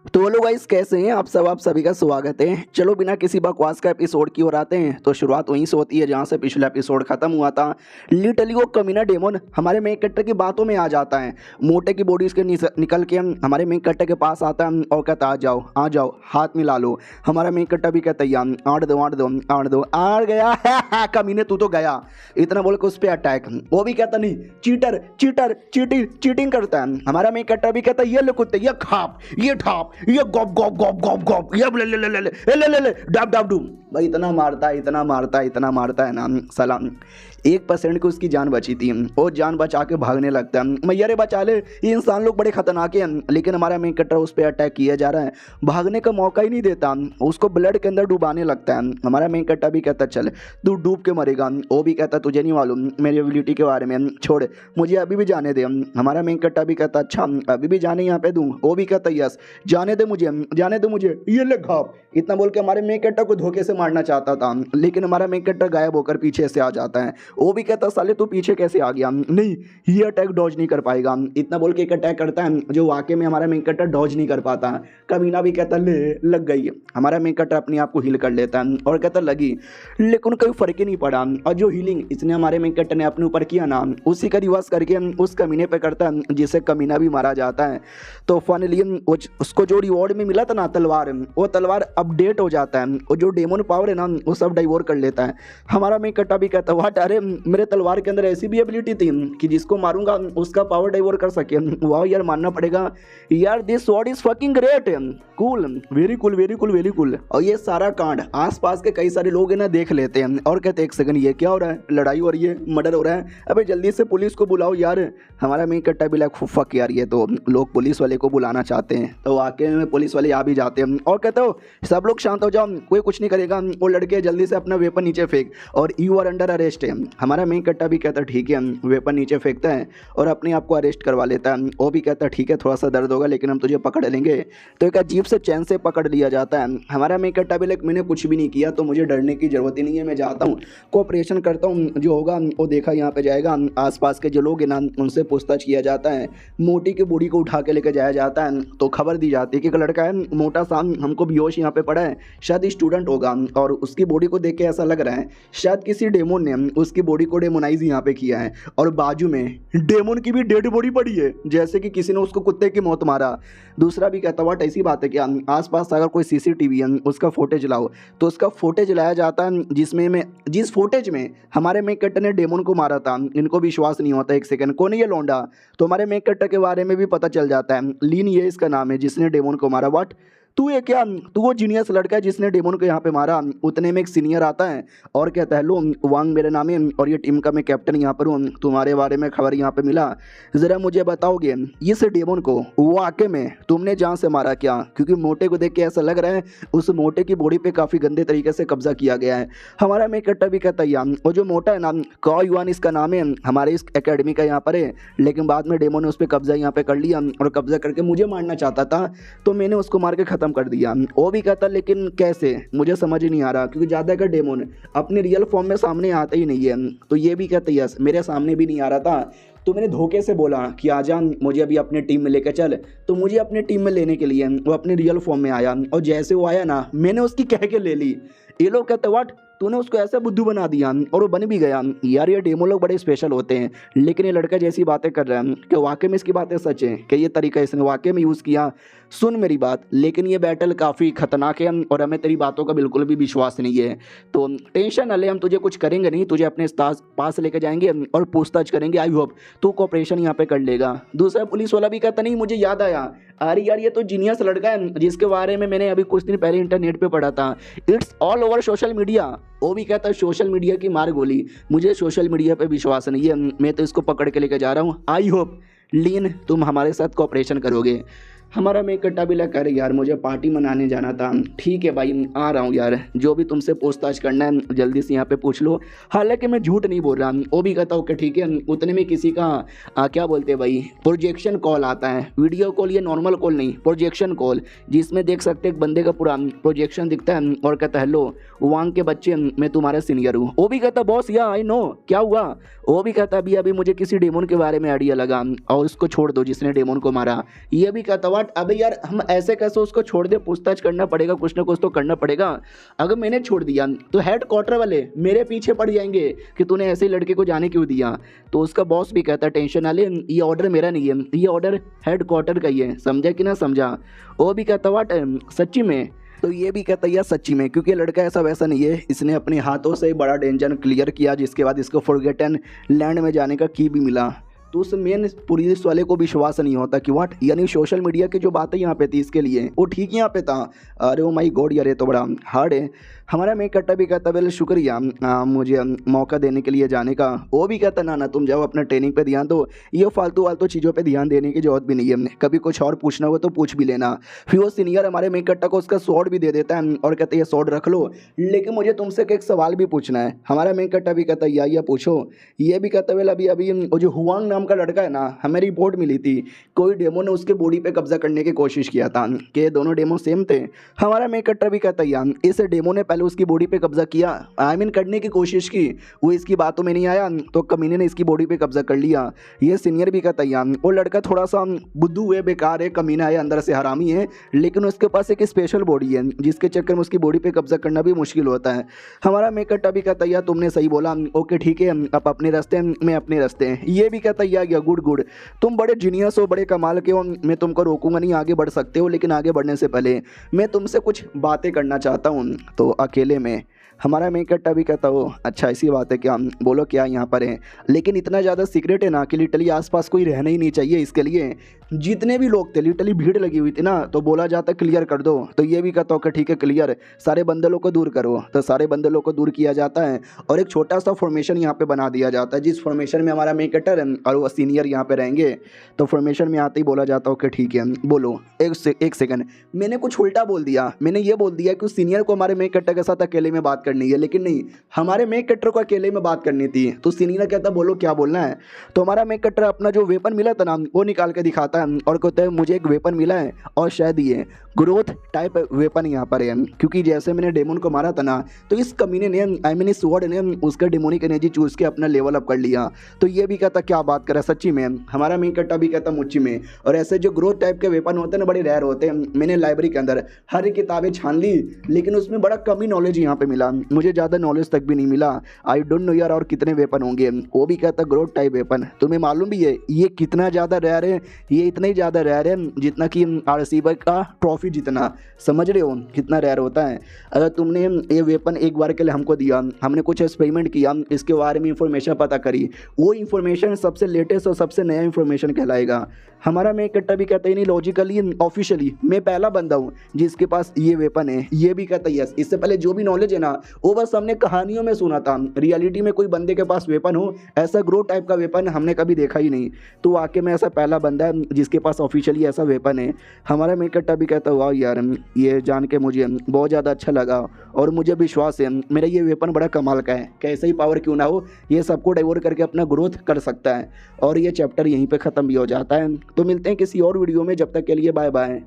तो वो लोग गाइस कैसे हैं आप सभी का स्वागत है। चलो बिना किसी बकवास का एपिसोड की ओर आते हैं। तो शुरुआत वहीं से होती है जहां से पिछला एपिसोड खत्म हुआ था। लिटरली वो कमीना डेमन हमारे मेन कैरेक्टर की बातों में आ जाता है। मोटे की बॉडी इसके निकल के हमारे मेन कैरेक्टर के पास आता है और कहता आ जाओ हाथ मिला लो। हमारा मेन कैरेक्टर भी कहता है आड़ गया कमीने तू तो गया, इतना बोल के उस पर अटैक। वो भी कहता नहीं चीटिंग करता है। हमारा मेन कैरेक्टर भी कहता है ये ले कुत्ते, ये खाप, ये ठाप, ये गॉप गॉप गॉप गॉप गॉप, ये ले डाब डाब डूम। भाई इतना मारता है ना साला। 1% की उसकी जान बची थी और जान बचा के भागने लगता है। मैया रे बचा ले, ये इंसान लोग बड़े खतरनाक हैं। लेकिन हमारा मेन कैरेक्टर उस पर अटैक किया जा रहा है, भागने का मौका ही नहीं देता, उसको ब्लड के अंदर डुबाने लगता है। हमारा मेन कैरेक्टर भी कहता चल तू डूब के मरेगा। वो भी कहता तुझे नहीं मालूम मेरी एबिलिटी के बारे में, छोड़ मुझे अभी भी जाने दे। हमारा मेन कैरेक्टर भी कहता अच्छा अभी भी जाने यहाँ पे दूँ। वो भी कहता यस जाने दे मुझे, ये ले घाप। इतना बोल के हमारे मेन कैरेक्टर को धोखे से मारना चाहता था, लेकिन हमारा मेन कैरेक्टर गायब होकर पीछे से आ जाता है। वो भी कहता साले तू पीछे कैसे आ गया, नहीं ये अटैक डॉज नहीं कर पाएगा। इतना बोल के एक अटैक करता है जो वाकई में हमारा मेन कैरेक्टर डॉज नहीं कर पाता। कमीना भी कहता ले लग गई। हमारा मेन कैरेक्टर अपने आप को हील कर लेता है और कहता लगी, लेकिन कोई फर्क ही नहीं पड़ा। और जो हीलिंग इसने हमारे मेन कैरेक्टर ने अपने ऊपर किया ना, उसी का रिवर्स करके उस कमीने पे करता है जिससे कमीना भी मारा जाता है। तो फाइनली उसको जो रिवॉर्ड में मिला था ना तलवार, वो तलवार अपडेट हो जाता है और जो डेमन पावर है ना वो सब डाइवोर कर लेता है। हमारा मेन कैरेक्टर भी कहता व्हाट, अरे मेरे तलवार के अंदर ऐसी भी एबिलिटी थी कि जिसको मारूंगा उसका पावर डाइवोर कर सके। वाह यार मानना पड़ेगा यार, this sword is fucking great, cool, very cool. और ये सारा कांड आसपास के कई सारे लोग है ना देख लेते हैं और कहते एक सेकंड ये क्या हो रहा है, लड़ाई हो रही है, मर्डर हो रहा है, अबे जल्दी से पुलिस को बुलाओ यार। हमारा मेन कैरेक्टर भी लाइक फक यार ये तो लोग पुलिस वाले को बुलाना चाहते हैं। तो वाकई में पुलिस वाले आ भी जाते हैं और कहते हो सब लोग शांत हो जाओ, कोई कुछ नहीं करेगा। वो लड़के जल्दी से अपना वेपन नीचे फेंक और यू आर अंडर अरेस्ट है। हमारा मेन कैरेक्टर भी कहता ठीक है, वेपन नीचे फेंकता है और अपने आप को अरेस्ट करवा लेता है। वो भी कहता ठीक है थोड़ा सा दर्द होगा लेकिन हम तुझे पकड़ लेंगे। तो एक अजीब से चैन से पकड़ लिया जाता है। हमारा मेन कैरेक्टर भी लाइक मैंने कुछ भी नहीं किया तो मुझे डरने की जरूरत ही नहीं है, मैं जाता हूँ कोऑपरेशन करता हूँ, जो होगा वो देखा यहाँ पे जाएगा। आसपास के जो लोग हैं ना उनसे पूछताछ किया जाता है। मोटी की बूढ़ी को उठा के लेकर जाया जाता है तो खबर दी जाती है कि एक लड़का है मोटा सा हमको बेहोश यहाँ पे पड़ा है, शायद स्टूडेंट होगा और उसकी बॉडी को देख के ऐसा लग रहा है शायद किसी डेमोन ने उसकी बॉडी को डेमोनाइज यहाँ पे किया है। और बाजू में डेमोन की भी डेड बॉडी पड़ी है जैसे कि किसी ने उसको कुत्ते की मौत मारा। दूसरा भी कहता वाट ऐसी बात है क्या, आसपास अगर कोई सीसीटीवी है उसका फुटेज लाओ। तो उसका फुटेज लाया जाता है जिस फुटेज में हमारे मेन कैरेक्टर ने डेमोन को मारा था। इनको विश्वास नहीं होता एक सेकंड कौन है ये लौंडा। तो हमारे मेन कैरेक्टर के बारे में भी पता चल जाता है, लीन ये इसका नाम है जिसने डेमोन को मारा। वाट तू ये क्या, तू वो जीनियस लड़का है जिसने डेमोन को यहाँ पे मारा। उतने में एक सीनियर आता है और कहता है लो वांग मेरे नाम है और ये टीम का मैं कैप्टन यहाँ पर हूँ, तुम्हारे बारे में खबर यहाँ पे मिला, ज़रा मुझे बताओगे इस डेमोन को वाकई में तुमने जहाँ से मारा क्या, क्योंकि मोटे को देख के ऐसा लग रहा है उस मोटे की बॉडी पे काफ़ी गंदे तरीके से कब्जा किया गया है। हमारा मेन कैरेक्टर भी कहता है और जो मोटा है ना कॉ युआन इसका नाम है, हमारे इस एकेडमी का यहाँ पर है, लेकिन बाद में डेमोन ने उस पर कब्जा यहाँ पे कर लिया और कब्जा करके मुझे मारना चाहता था तो मैंने उसको मार के खत्म कर दिया। वो भी कहता लेकिन कैसे मुझे समझ ही नहीं आ रहा, क्योंकि ज़्यादा का डेमोन अपने रियल फॉर्म में सामने आता ही नहीं है। तो ये भी कहता यस मेरे सामने भी नहीं आ रहा था तो मैंने धोखे से बोला कि आजा मुझे अभी अपने टीम में लेकर चल। तो मुझे अपने टीम में लेने के लिए वो अपने रियल फॉर्म में आया और जैसे वो आया ना मैंने उसकी कह के ले ली। ये लोग कहते व्हाट तूने उसको ऐसा बुद्धू बना दिया और वो बन भी गया। यार ये डेमो लोग बड़े स्पेशल होते हैं, लेकिन ये लड़का जैसी बातें कर रहा है कि वाकई में इसकी बातें सच हैं कि ये तरीका इसने वाकई में यूज़ किया। सुन मेरी बात, लेकिन ये बैटल काफ़ी खतरनाक है और हमें तेरी बातों का बिल्कुल भी विश्वास नहीं है। तो टेंशन न ले, हम तुझे कुछ करेंगे नहीं, तुझे अपने पास लेकर जाएंगे और पूछताछ करेंगे। आई होप तू कोऑपरेशन यहाँ पे कर लेगा। दूसरा पुलिस वाला भी कहता नहीं मुझे याद आया, अरे यार ये तो जीनियस लड़का है जिसके बारे में मैंने अभी कुछ दिन पहले इंटरनेट पे पढ़ा था, it's all over social media. वो भी कहता है सोशल मीडिया की मार गोली, मुझे सोशल मीडिया पे विश्वास नहीं है, मैं तो इसको पकड़ के लेकर जा रहा हूँ। आई होप लीन तुम हमारे साथ कोऑपरेशन करोगे। हमारा मैं कट्टा भी लगा, अरे यार मुझे पार्टी मनाने जाना था। ठीक है भाई आ रहा हूँ यार, जो भी तुमसे पूछताछ करना है जल्दी से यहाँ पे पूछ लो। हालांकि मैं झूठ नहीं बोल रहा। वो भी कहता हूँ कि ठीक है। उतने में किसी का क्या बोलते हैं भाई प्रोजेक्शन कॉल आता है, वीडियो कॉल, ये नॉर्मल कॉल नहीं, प्रोजेक्शन कॉल, जिसमें देख सकते एक बंदे का पूरा प्रोजेक्शन दिखता है और कहता है हेलो वांग के बच्चे मैं तुम्हारा सीनियर हूँ। वो भी कहता बॉस या आई नो क्या हुआ। वो भी कहता अभी मुझे किसी डेमोन के बारे में आइडिया लगा और उसको छोड़ दो जिसने डेमोन को मारा। ये भी कहता व्हाट, अबे यार हम ऐसे कैसे उसको छोड़ दे, पूछताछ करना पड़ेगा, कुछ ना कुछ तो करना पड़ेगा। अगर मैंने छोड़ दिया तो हेड क्वार्टर वाले मेरे पीछे पड़ जाएंगे कि तूने ऐसे ही लड़के को जाने क्यों दिया। तो उसका बॉस भी कहता है टेंशन ना ले, ये ऑर्डर मेरा नहीं है, ये ऑर्डर हेड क्वार्टर का ही है, समझा कि ना समझा। वो भी कहता व्हाट, सच्ची में। तो ये भी कहता है यार सच्ची में, क्योंकि लड़का ऐसा वैसा नहीं है, इसने अपने हाथों से बड़ा डेंजर क्लियर किया, जिसके बाद इसको फॉरगेटन लैंड में जाने का की भी मिला। तो उस मेन पुलिस वाले को विश्वास नहीं होता कि व्हाट, यानी सोशल मीडिया की जो बातें यहाँ पे थी इसके लिए वो ठीक यहाँ पे था। अरे ओ माई गॉड यार, ये तो बड़ा हार्ड है। हमारा मेक कट्टा भी कहता वेल शुक्रिया मुझे मौका देने के लिए जाने का। वो भी कहता ना तुम जाओ अपना ट्रेनिंग पे ध्यान दो, ये फालतू वालतू चीज़ों पे ध्यान देने की जरूरत भी नहीं है, कभी कुछ और पूछना हो तो पूछ भी लेना। फिर वो सीनियर हमारे मेक कट्टा को उसका स्वॉर्ड भी दे देता है और कहते हैं ये स्वॉर्ड रख लो, लेकिन मुझे तुमसे एक सवाल भी पूछना है। हमारा मेक कट्टा भी कहता है या पूछो। ये भी कहता वेल अभी अभी वो जो हुआंग नाम का लड़का है ना, हमें रिपोर्ट मिली थी कोई डेमो ने उसके बॉडी पे कब्जा करने की कोशिश किया था, कि दोनों डेमो सेम थे। हमारा मेक कट्टा भी कहता है इस डेमो ने पहले उसकी बॉडी पे कब्जा किया, आई मीन करने की कोशिश की, वो इसकी बातों में नहीं आया तो कमीने ने इसकी बॉडी पे कब्जा कर लिया। ये सीनियर भी कहता है वो लड़का थोड़ा सा बुद्धू है, बेकार है, कमीना है, अंदर से हरामी है, लेकिन उसके पास एक स्पेशल बॉडी है जिसके चक्कर में उसकी बॉडी पे कब्जा करना भी मुश्किल होता है। हमारा मेक कट्टा भी कहता है तुमने सही बोला, ओके ठीक है, आप अपने रास्ते मैं अपने रास्ते। ये भी कहता है गया गुड गुड, तुम बड़े जीनियस हो, बड़े कमाल के हो, मैं तुमको रोकूंगा नहीं, आगे बढ़ सकते हो, लेकिन आगे बढ़ने से पहले मैं तुमसे कुछ बातें करना चाहता हूँ, तो अकेले में। हमारा मेक कट्टा भी कहता हो अच्छा ऐसी बात है क्या, बोलो क्या यहाँ पर है, लेकिन इतना ज़्यादा सीक्रेट है ना कि लिटरली आसपास कोई रहना ही नहीं चाहिए। इसके लिए जितने भी लोग थे लिटरली भीड़ लगी हुई थी ना, तो बोला जाता क्लियर कर दो। तो ये भी कहता हो कि ठीक है क्लियर, सारे बंदलों को दूर करो। तो सारे बंदलों को दूर किया जाता है और एक छोटा सा फॉर्मेशन यहाँ पे बना दिया जाता है, जिस फॉर्मेशन में हमारा मेक कटर और वो सीनियर यहाँ पे रहेंगे। तो फॉर्मेशन में आते ही बोला जाता हो कि ठीक है बोलो। एक सेकंड, मैंने कुछ उल्टा बोल दिया, मैंने ये बोल दिया कि उस सीनियर को हमारे मेक कटर के साथ अकेले में बात करनी है, लेकिन नहीं, हमारे मेक कटर को अकेले में बात करनी थी। तो सीनियर कहता बोलो क्या बोलना है। तो हमारा मेक कटर अपना जो वेपन मिला था ना वो निकाल के दिखाता है और कहता है मुझे एक वेपन मिला है और शायद ये ग्रोथ टाइप वेपन यहाँ पर है, क्योंकि जैसे मैंने डेमन को मारा था ना, तो इस कमीने ने आई मीन इस स्वॉर्ड ने उसका डेमोनिक एनर्जी चूज के अपना लेवल अप कर लिया। तो ये भी कहता क्या बात करे सच्ची में। हमारा मेक कट्टा भी कहता मुच्ची में। और ऐसे जो ग्रोथ टाइप के वेपन होते हैं ना बड़े रेयर होते हैं, मैंने लाइब्रेरी के अंदर हर किताबें छान ली, लेकिन उसमें बड़ा कम ही नॉलेज यहाँ पे मिला, मुझे ज़्यादा नॉलेज तक भी नहीं मिला। आई डोंट नो यार और कितने वेपन होंगे। वो भी कहता ग्रोथ टाइप वेपन, तुम्हें मालूम भी है ये कितना ज़्यादा रेयर है, ये इतना ही ज़्यादा रेयर है जितना कि RCB का ट्रॉफी जितना, समझ रहे हो कितना रेयर होता है। अगर तुमने ये वेपन एक बार के लिए हमको दिया, हमने कुछ एक्सपेरिमेंट किया, इसके बारे में इंफॉर्मेशन पता करी, वो इंफॉर्मेशन सबसे लेटेस्ट और सबसे नया इंफॉर्मेशन कहलाएगा। हमारा मेक कट्टा भी कहता है नहीं लॉजिकली ऑफिशियली मैं पहला बंदा हूँ जिसके पास ये वेपन है। ये भी कहता है यस, इससे पहले जो भी नॉलेज है ना वो बस हमने कहानियों में सुना था, रियलिटी में कोई बंदे के पास वेपन हो ऐसा ग्रो टाइप का वेपन हमने कभी देखा ही नहीं। तो वाकई में ऐसा पहला बंदा है जिसके पास ऑफिशियली ऐसा वेपन है। हमारा मेक कट्टा भी कहता हुआ यार ये जान के मुझे बहुत ज़्यादा अच्छा लगा और मुझे विश्वास है मेरा ये वेपन बड़ा कमाल का है, कैसे ही पावर क्यों ना हो ये सबको डाइवर्ट करके अपना ग्रोथ कर सकता है। और ये चैप्टर यहीं पे ख़त्म भी हो जाता है। तो मिलते हैं किसी और वीडियो में, जब तक के लिए बाय बाय।